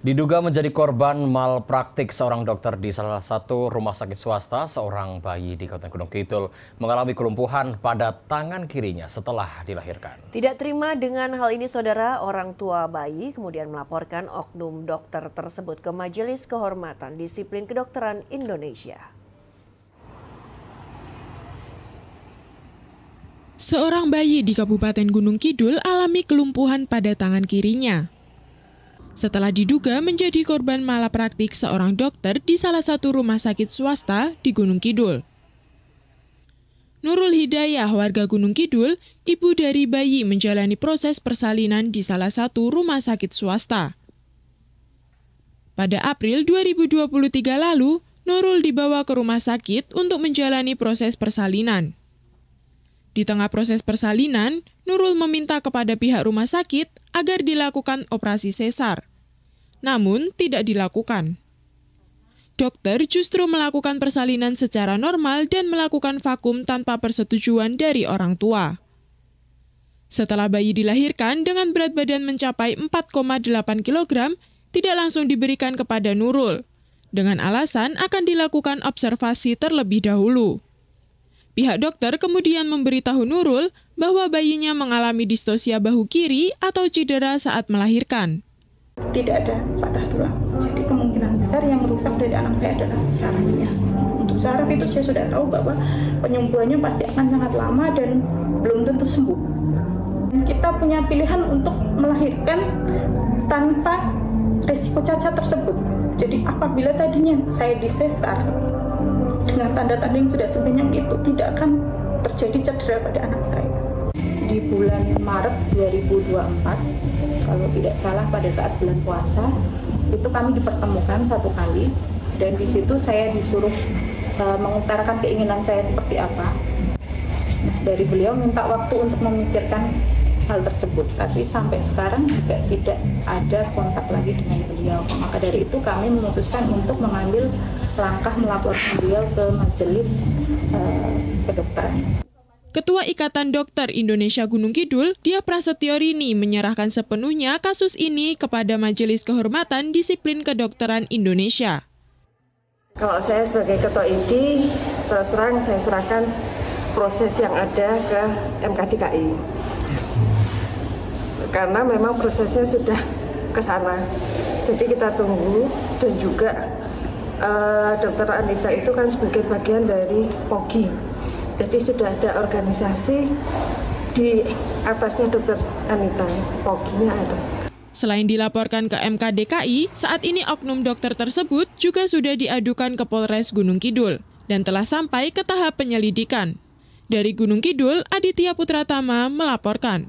Diduga menjadi korban malpraktik seorang dokter di salah satu rumah sakit swasta, seorang bayi di Kabupaten Gunung Kidul mengalami kelumpuhan pada tangan kirinya setelah dilahirkan. Tidak terima dengan hal ini, saudara, orang tua bayi kemudian melaporkan oknum dokter tersebut ke Majelis Kehormatan Disiplin Kedokteran Indonesia. Seorang bayi di Kabupaten Gunung Kidul alami kelumpuhan pada tangan kirinya setelah diduga menjadi korban malapraktik seorang dokter di salah satu rumah sakit swasta di Gunung Kidul. Nurul Hidayah, warga Gunung Kidul, ibu dari bayi, menjalani proses persalinan di salah satu rumah sakit swasta. Pada April 2023 lalu, Nurul dibawa ke rumah sakit untuk menjalani proses persalinan. Di tengah proses persalinan, Nurul meminta kepada pihak rumah sakit agar dilakukan operasi sesar. Namun, tidak dilakukan. Dokter justru melakukan persalinan secara normal dan melakukan vakum tanpa persetujuan dari orang tua. Setelah bayi dilahirkan dengan berat badan mencapai 4,8 kg, tidak langsung diberikan kepada Nurul, dengan alasan akan dilakukan observasi terlebih dahulu. Pihak dokter kemudian memberitahu Nurul bahwa bayinya mengalami distosia bahu kiri atau cedera saat melahirkan. Tidak ada patah tulang, jadi kemungkinan besar yang rusak dari anak saya adalah sarafnya. Untuk saraf itu saya sudah tahu bahwa penyembuhannya pasti akan sangat lama dan belum tentu sembuh. Kita punya pilihan untuk melahirkan tanpa risiko cacat tersebut. Jadi apabila tadinya saya disesar, dengan tanda-tanda yang sudah sebanyak itu, tidak akan terjadi cedera pada anak saya. Di bulan Maret 2024, kalau tidak salah pada saat bulan puasa, itu kami dipertemukan satu kali, dan di situ saya disuruh mengutarakan keinginan saya seperti apa. Nah, dari beliau minta waktu untuk memikirkan hal tersebut, tapi sampai sekarang juga tidak ada kontak lagi dengan beliau. Maka dari itu kami memutuskan untuk mengambil langkah melaporkan beliau ke Majelis Kedokteran. Ketua Ikatan Dokter Indonesia Gunung Kidul, Dia Prasetyorini, menyerahkan sepenuhnya kasus ini kepada Majelis Kehormatan Disiplin Kedokteran Indonesia. Kalau saya sebagai Ketua ID, terus terang saya serahkan proses yang ada ke MKDKI. Karena memang prosesnya sudah ke sana. Jadi kita tunggu, dan juga Dokter Anita itu kan sebagai bagian dari POGI. Jadi sudah ada organisasi di atasnya Dokter Anita, POGI-nya ada. Selain dilaporkan ke MKDKI, saat ini oknum dokter tersebut juga sudah diadukan ke Polres Gunung Kidul dan telah sampai ke tahap penyelidikan. Dari Gunung Kidul, Aditya Putratama melaporkan.